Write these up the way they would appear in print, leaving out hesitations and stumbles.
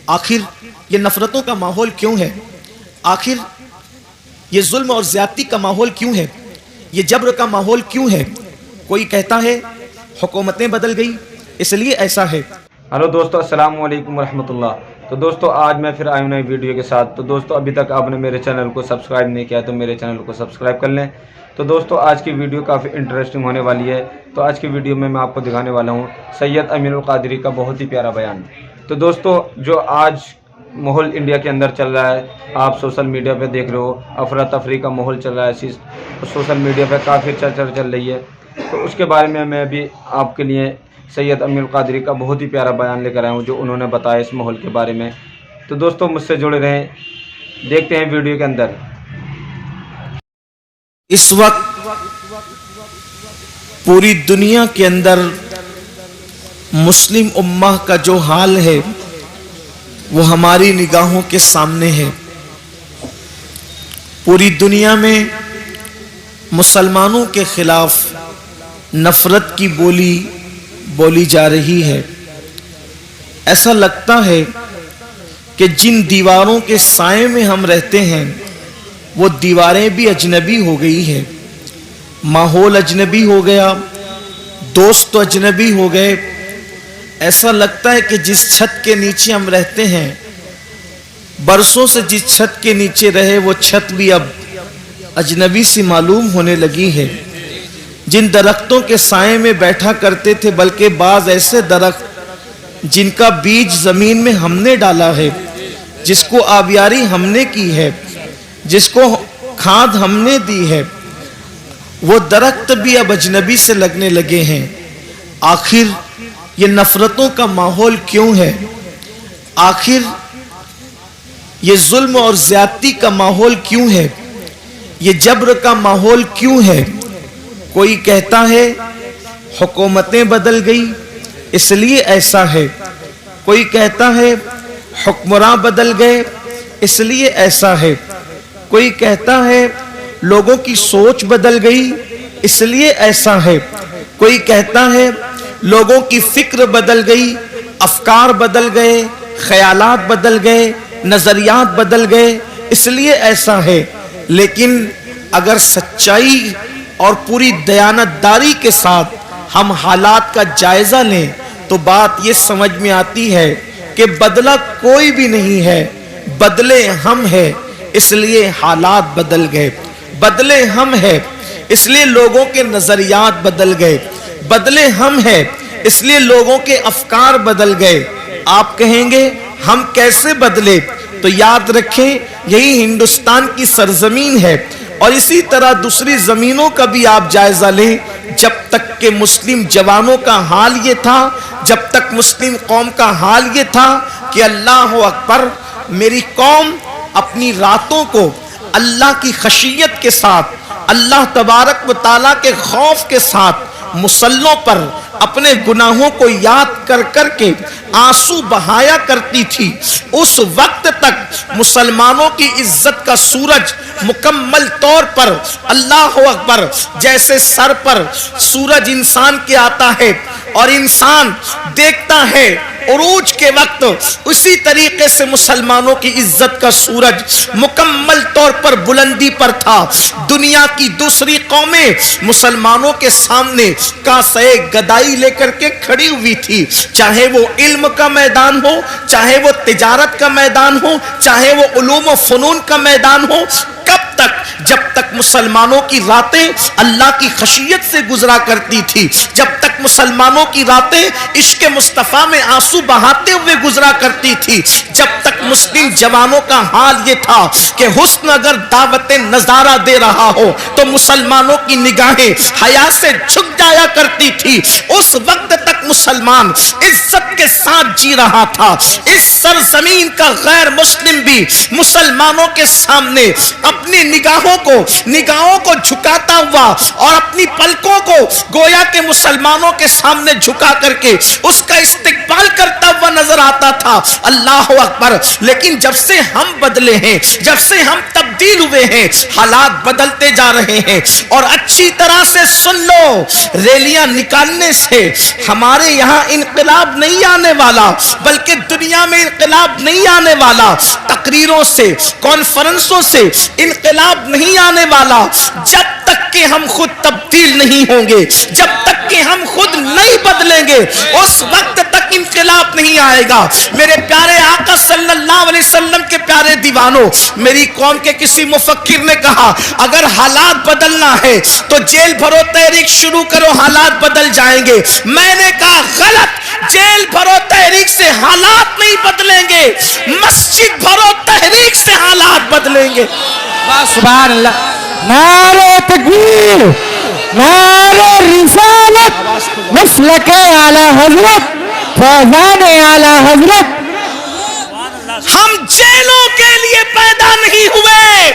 आखिर ये नफरतों का माहौल क्यों है? आखिर ये जुल्म और ज्यादती का माहौल क्यों है? ये जबर का माहौल क्यों है? कोई कहता है हुकूमतें बदल गई इसलिए ऐसा है। हेलो दोस्तों, अस्सलाम वालेकुम रहमतुल्लाह। तो दोस्तों आज मैं फिर आया हूं नई वीडियो के साथ। तो दोस्तों अभी तक आपने मेरे चैनल को सब्सक्राइब नहीं किया तो मेरे चैनल को सब्सक्राइब कर लें। तो दोस्तों आज की वीडियो काफ़ी इंटरेस्टिंग होने वाली है। तो आज की वीडियो में मैं आपको दिखाने वाला हूं सैयद अमीनुल कादरी का बहुत ही प्यारा बयान। तो दोस्तों जो आज माहौल इंडिया के अंदर चल रहा है, आप सोशल मीडिया पे देख रहे हो, अफरा तफरी का माहौल चल रहा है, सोशल मीडिया पे काफ़ी चर्चा चल रही है। तो उसके बारे में मैं भी आपके लिए सैयद अमीनुल कादरी का बहुत ही प्यारा बयान लेकर आया हूँ जो उन्होंने बताया इस माहौल के बारे में। तो दोस्तों मुझसे जुड़े रहें, देखते हैं वीडियो के अंदर। इस वक्त पूरी दुनिया के अंदर मुस्लिम उम्मा का जो हाल है वो हमारी निगाहों के सामने है। पूरी दुनिया में मुसलमानों के खिलाफ नफरत की बोली बोली जा रही है। ऐसा लगता है कि जिन दीवारों के साए में हम रहते हैं वो दीवारें भी अजनबी हो गई है, माहौल अजनबी हो गया, दोस्त तो अजनबी हो गए। ऐसा लगता है कि जिस छत के नीचे हम रहते हैं, बरसों से जिस छत के नीचे रहे वो छत भी अब अजनबी सी मालूम होने लगी है। जिन दरख्तों के साए में बैठा करते थे, बल्कि बाज ऐसे दरख्त जिनका बीज जमीन में हमने डाला है, जिसको आबियारी हमने की है, जिसको खाद हमने दी है, वो दरख्त भी अब अजनबी से लगने लगे हैं। आखिर ये नफरतों का माहौल क्यों है? आखिर ये जुल्म और ज्यादती का माहौल क्यों है? ये जबर का माहौल क्यों है? कोई कहता है हुकूमतें बदल गई इसलिए ऐसा है। कोई कहता है हुक्मरां बदल गए इसलिए ऐसा है। कोई कहता है लोगों की सोच बदल गई इसलिए ऐसा है। कोई कहता है लोगों की फिक्र बदल गई, अफकार बदल गए, ख्यालात बदल गए, नजरियात बदल गए इसलिए ऐसा है। लेकिन अगर सच्चाई और पूरी दयानतदारी के साथ हम हालात का जायजा लें तो बात ये समझ में आती है कि बदला कोई भी नहीं है, बदले हम हैं इसलिए हालात बदल गए। बदले हम हैं इसलिए लोगों के नजरियात बदल गए। बदले हम हैं इसलिए लोगों के अफकार बदल गए। आप कहेंगे हम कैसे बदले? तो याद रखें यही हिंदुस्तान की सरजमीन है और इसी तरह दूसरी जमीनों का भी आप जायजा लें। जब तक के मुस्लिम जवानों का हाल ये था, जब तक मुस्लिम कौम का हाल ये था कि अल्लाह अकबर, मेरी कौम अपनी रातों को अल्लाह की खशियत के साथ, अल्लाह तबारक व तआला के खौफ के साथ मुसल्लों पर अपने गुनाहों को याद कर करके आंसू बहाया करती थी। उस वक्त तक मुसलमानों की इज्जत का सूरज मुकम्मल तौर पर, अल्लाह अकबर, जैसे सर पर सूरज इंसान के आता है और इंसान देखता है उरूज के वक्त, उसी तरीके से मुसलमानों की इज्जत का सूरज मुकम्मल तौर पर बुलंदी पर था। दुनिया की दूसरी कौमें मुसलमानों के सामने कासे गदाई लेकर के खड़ी हुई थी, चाहे वो इल्म का मैदान हो, चाहे वो तिजारत का मैदान हो, चाहे वो उलूम व फनून का मैदान हो। कब तक? जब तक मुसलमानों की रातें अल्लाह की खशियत से गुजरा करती थी, जब तक मुसलमानों की रातें इश्क मुस्तफा में आंसू बहाते हुए गुजरा करती थी, जब तक मुस्लिम जवानों का हाल ये था कि हुस्न अगर दावत नजारा दे रहा हो तो मुसलमानों की निगाहें हया से झुक जाया करती थी। उस वक्त तक मुसलमान इज्जत के साथ जी रहा था। इस सरजमीन का गैर मुस्लिम भी मुसलमानों के सामने अपनी निगाहों को निगाहों को झुकाता हुआ और अपनी पलकों को गोया के मुसलमानों के सामने झुका करके उसका इस्तिकबाल करता हुआ नजर आता था। अल्लाह अकबर। लेकिन जब से हम बदले हैं, जब से हम तब्दील हुए हैं, हालात बदलते जा रहे हैं। और अच्छी तरह से सुन लो, रैलियां निकालने से हमारे यहाँ इनकलाब नहीं आने वाला, बल्कि दुनिया में इनकलाब नहीं आने वाला। तकरीरों से, कॉन्फ्रेंसों से इनकलाब नहीं आने वाला जब तक कि हम खुद तब्दील नहीं होंगे, जब तक कि हम खुद नहीं बदलेंगे, उस वक्त तक इनकलाब नहीं आएगा। मेरे प्यारे आका सल्लल्लाहु अलैहि वसल्लम के प्यारे दीवानों, मेरी कौम के किसी मुफक्किर ने कहा, अगर हालात बदलना है तो जेल भरो तहरीक शुरू करो, हालात बदल जाएंगे। मैंने कहा गलत, जेल भरो तहरीक से हालात नहीं बदलेंगे, मस्जिद भरो तहरीक से हालात बदलेंगे। सुभान अल्लाह। नारे तकबीर, नारे रिसालत, मसलके आला हजरत, फैज़ान आला हजरत। हम जेलों के लिए पैदा नहीं हुए,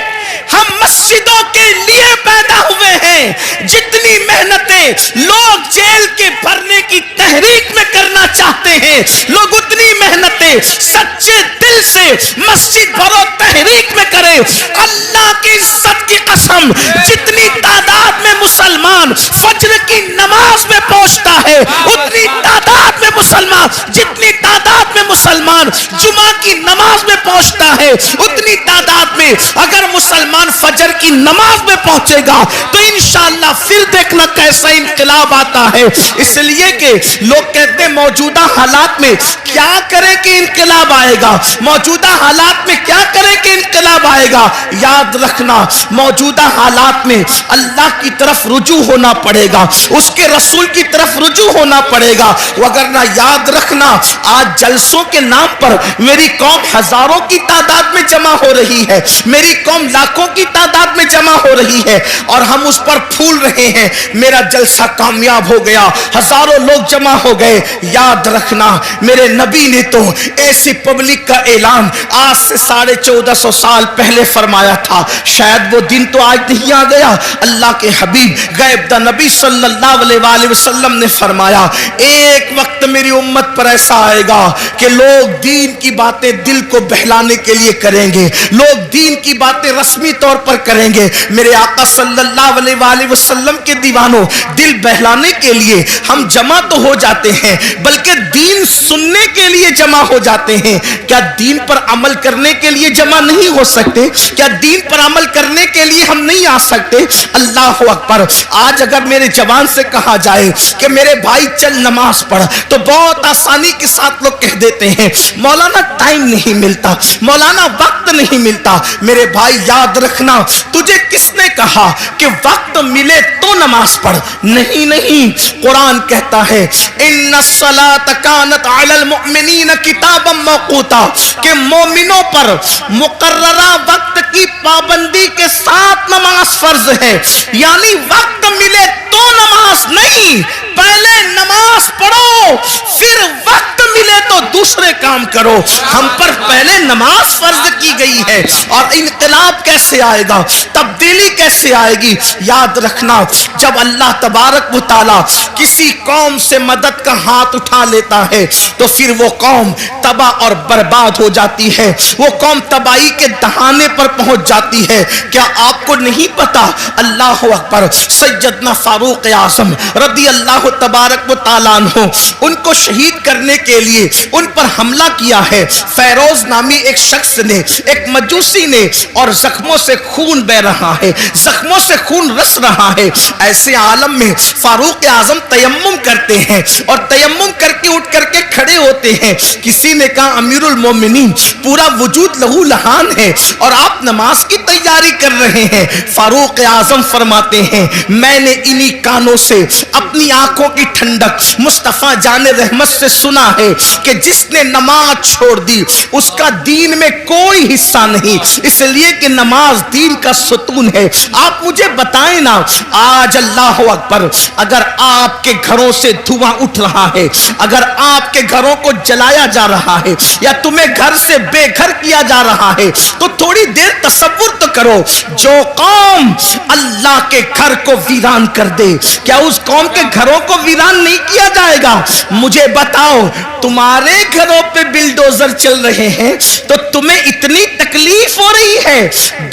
हम मस्जिदों के लिए पैदा हुए हैं। जितनी मेहनतें लोग जेल के भरने की तहरीक में करना चाहते हैं, लोग उतनी मेहनतें सच्चे दिल से मस्जिद भरो तहरीक में करें। अल्लाह की इज्जत की कसम, जितनी तादाद में मुसलमान फज्र की नमाज में पहुंचता है, उतनी तादाद में मुसलमान, जितनी तादाद में मुसलमान जुमा की नमाज में पहुंचता है, उतनी तादाद में अगर मुसलमान फजर की नमाज में पहुंचेगा तो इंशाअल्लाह फिर देखना कैसा इंकलाब आता है। इसलिए कि लोग कहते हैं मौजूदा हालात में क्या करें कि इंकलाब आएगा, मौजूदा हालात में क्या करें कि इंकलाब आएगा। याद रखना, मौजूदा हालात में अल्लाह की तरफ रुजू होना पड़ेगा, उसके रसूल की तरफ रुजू होना पड़ेगा। अगर ना याद रखना, आज जलसों के नाम पर मेरी कौम हजारों की तादाद में जमा हो रही है, मेरी कौम लाखों की तादाद में जमा हो रही है और हम उस पर फूल रहे हैं। मेरा जलसा कामयाब हो गया, हजारों लोग जमा हो गए। याद रखना, मेरे नबी ने तो ऐसी पब्लिक का ऐलान आज से 1450 साल पहले फरमाया था। शायद वो दिन तो आज नहीं आ गया। अल्लाह के हबीब गैब द नबी सल्लल्लाहु अलैहि वसल्लम ने फरमाया, एक वक्त मेरी उम्मत पर ऐसा आएगा कि लोग दीन की बातें दिल को बहलाने के लिए करेंगे, लोग दीन की बातें रस्मी तौर पर करेंगे। मेरे आका सल्लल्लाहु अलैहि वसल्लम के दीवानों, दिल बहलाने के लिए हम जमा तो हो जाते हैं, बल्कि दीन सुनने के लिए जमा हो जाते हैं। क्या दीन पर अमल करने के लिए जमा नहीं हो सकते? क्या दीन पर अमल करने के लिए हम नहीं आ सकते? अल्लाह अकबर। आज अगर मेरे जवान से कहा जाए कि मेरे भाई चल नमाज पढ़, तो बहुत आसानी के साथ लोग कह देते हैं मौलाना टाइम नहीं मिलता, मौलाना वक्त नहीं मिलता। मेरे भाई याद रखना, तुझे किसने कहा कि वक्त मिले तो नमाज पढ़? नहीं नहीं, कुरान कहता है इन्नस्सलात कानत अलल मुमिनीन किताबम मौकूता, कि मोमिनों पर मुकर्ररा वक्त की पाबंदी के साथ नमाज फर्ज है। यानी वक्त मिले तो नमाज नहीं, पहले नमाज पढ़ो, फिर वक्त मिले तो दूसरे काम करो। हम पर पहले नमाज फर्ज की गई है। और इनकलाब कैसे आएगा, तब्दीली कैसे आएगी? याद रखना, जब अल्लाह तबारक व तआला किसी कौम से मदद का हाथ उठा लेता है तो फिर वो कौम तबाह और बर्बाद हो जाती है, वो कौम तबाही के दहाने पर पहुंच जाती है। क्या आपको नहीं पता? अल्लाह अकबर। सैयदना फारूक आज़म रदी अल्लाह तबारक व तआला अन्हु, उनको शहीद करने के लिए उन पर हमला किया है फैरोज नामी एक शख्स ने, एक मजूसी ने, और जख्मों से खून बह रहा है, जख्मों से खून रस रहा है। ऐसे आलम में फारूक आजम तयम्मुम करते हैं और तयम्मुम करके उठ करके खड़े होते हैं। किसी ने कहा अमीरुल मोमिनीन, पूरा वजूद लहू लहान है और आप नमाज की तैयारी कर रहे हैं। फारूक आजम फरमाते हैं, मैंने इन्हीं कानों से अपनी आंखों की ठंडक मुस्तफा जाने रहमत से सुना है कि जिसने नमाज छोड़ दी उसका दीन में कोई हिस्सा नहीं, इसलिए कि नमाज दीन का सुतून है। आप मुझे बताएं ना, आज अल्लाह अकबर, अगर आपके घरों से धुआं उठ रहा है, अगर आपके घरों को जलाया जा रहा है या तुम्हें घर से बेघर किया जा रहा है, तो थोड़ी देर तसव्वुर तो करो, जो कौम अल्लाह के घर को वीरान कर दे, क्या उस कौम के घरों को वीरान नहीं किया जाएगा? मुझे बताओ, तुम्हारे घरों पे बिल्डोजर चल रहे हैं तो तुम्हें इतनी तकलीफ हो रही है,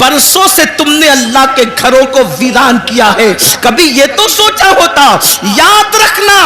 बरसों से तुमने अल्लाह के घरों को वीरान किया है, कभी ये तो सोचा होता? याद रखना,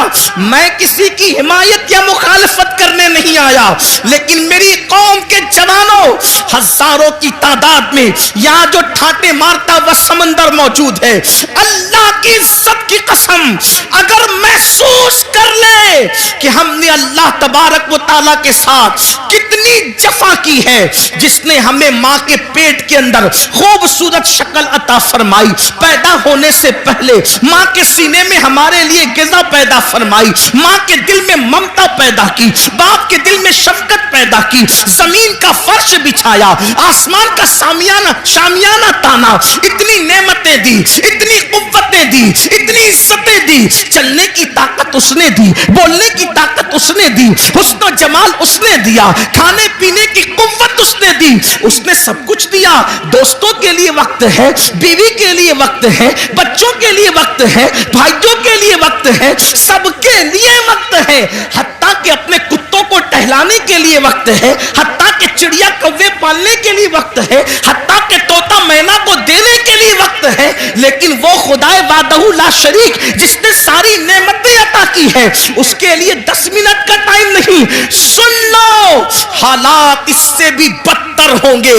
मैं किसी की हिमायत या मुखालफत करने नहीं आया, लेकिन मेरी कौम के जवानों, हजारों की तादाद में यहाँ जो ठाटे मारता वह समंदर मौजूद है, अल्लाह की इज्जत की कसम, अगर महसूस कर ले कि हमने अल्लाह तबारक व तआला के साथ कितनी जफा की है, जिसने हमें माँ के पेट के अंदर खूबसूरत शक्ल अता फरमाई, पैदा होने से पहले माँ के सीने में हमारे लिए गिज़ा पैदा फरमाई, माँ के दिल में ममता पैदा की, बाप के दिल में शफकत पैदा की, जमीन का फर्श बिछाया, आसमान का शामियाना ताना, इतनी नेमतें दी, इतनी कुव्वतें दी, इतनी इज्जतें दी, चलने की ताकत उसने दी, बोलने की ताकत उसने दी, हुस्न जमाल उसने दिया, खाने पीने की कुव्वत उसने दी, उसने सब कुछ दिया। दोस्तों के लिए वक्त है, बीवी के लिए वक्त है, बच्चों के लिए वक्त है, भाइयों के लिए वक्त है, सबके लिए वक्त है, हत्ता कि अपने कुत्तों को टहलाने के लिए वक्त है, हत्ता कि चिड़िया कौवे पालने के लिए वक्त है, हत्ता कि तोता मैना को देने के लिए वक्त है, लेकिन वो खुदाए वादहू ला शरीक जिसने सारी नेमतें अता की है, उसके लिए 10 मिनट का टाइम नहीं। सुन लो, हालात इससे भी बदतर होंगे,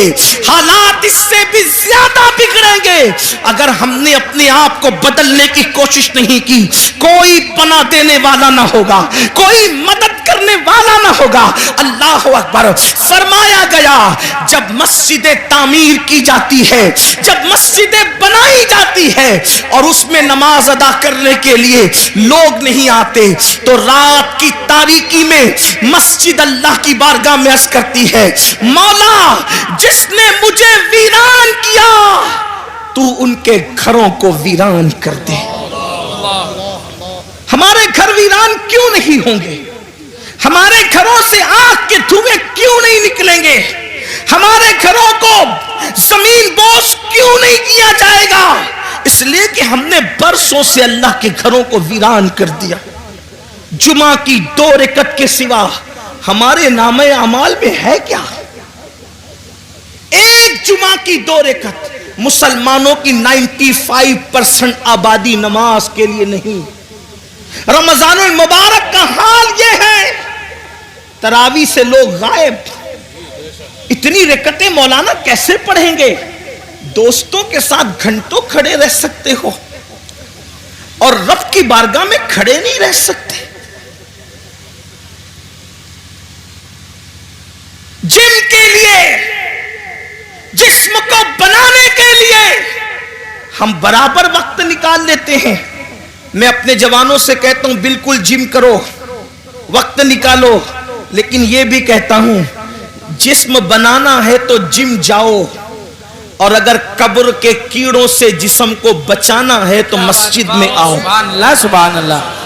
हालात इससे भी ज्यादा बिगड़ेंगे अगर हमने अपने आप को बदलने की कोशिश नहीं की। कोई पनाह देने वाला ना होगा, कोई मदद करने वाला ना होगा। अल्लाह अकबर। फरमाया गया, जब मस्जिदें तामीर की जाती है, जब मस्जिदें बनाई जाती है और उसमें नमाज अदा करने के लिए लोग नहीं आते, तो रात की तारीकी में मस्जिद अल्लाह की बारगाह में अर्ज करती है, मौला जिसने मुझे वीरान किया, तू उनके घरों को वीरान कर दे। हमारे घर वीरान क्यों नहीं होंगे? हमारे घरों से आग के धुएं क्यों नहीं निकलेंगे? हमारे घरों को जमीन बोझ क्यों नहीं किया जाएगा? इसलिए कि हमने बरसों से अल्लाह के घरों को वीरान कर दिया। जुमा की 2 रकअत के सिवा हमारे नामे अमाल में है क्या? एक जुमा की 2 रकअत। मुसलमानों की 95% आबादी नमाज के लिए नहीं। रमजानुल मुबारक का हाल यह है, तरावी से लोग गायब। इतनी रकअतें मौलाना कैसे पढ़ेंगे? दोस्तों के साथ घंटों खड़े रह सकते हो और रब की बारगाह में खड़े नहीं रह सकते। जिम के लिए, जिस्म को बनाने के लिए हम बराबर वक्त निकाल लेते हैं। मैं अपने जवानों से कहता हूं बिल्कुल जिम करो, वक्त निकालो, लेकिन यह भी कहता हूं जिस्म बनाना है तो जिम जाओ, और अगर कब्र के कीड़ों से जिस्म को बचाना है तो मस्जिद में आओ। सुभान अल्लाह, सुभान अल्लाह।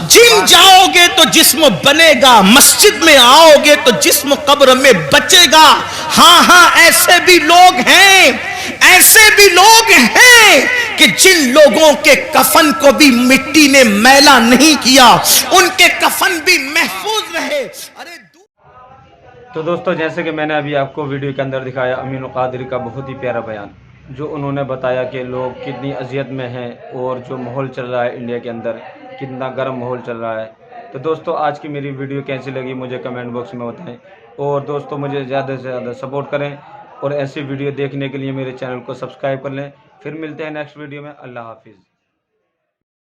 जिम जाओगे तो जिस्म बनेगा, मस्जिद में आओगे तो जिस्म कब्र में बचेगा। हाँ हाँ, ऐसे भी लोग हैं, ऐसे भी लोग हैं कि जिन लोगों के कफन को भी मिट्टी ने मैला नहीं किया, उनके कफन भी महफूज रहे। अरे तो दोस्तों, जैसे कि मैंने अभी आपको वीडियो के अंदर दिखाया अमीन कादरी का बहुत ही प्यारा बयान, जो उन्होंने बताया कि लोग कितनी अजियत में हैं और जो माहौल चल रहा है इंडिया के अंदर, कितना गर्म माहौल चल रहा है। तो दोस्तों, आज की मेरी वीडियो कैसी लगी मुझे कमेंट बॉक्स में बताएं, और दोस्तों मुझे ज़्यादा से ज़्यादा सपोर्ट करें, और ऐसी वीडियो देखने के लिए मेरे चैनल को सब्सक्राइब कर लें। फिर मिलते हैं नेक्स्ट वीडियो में। अल्लाह हाफिज़।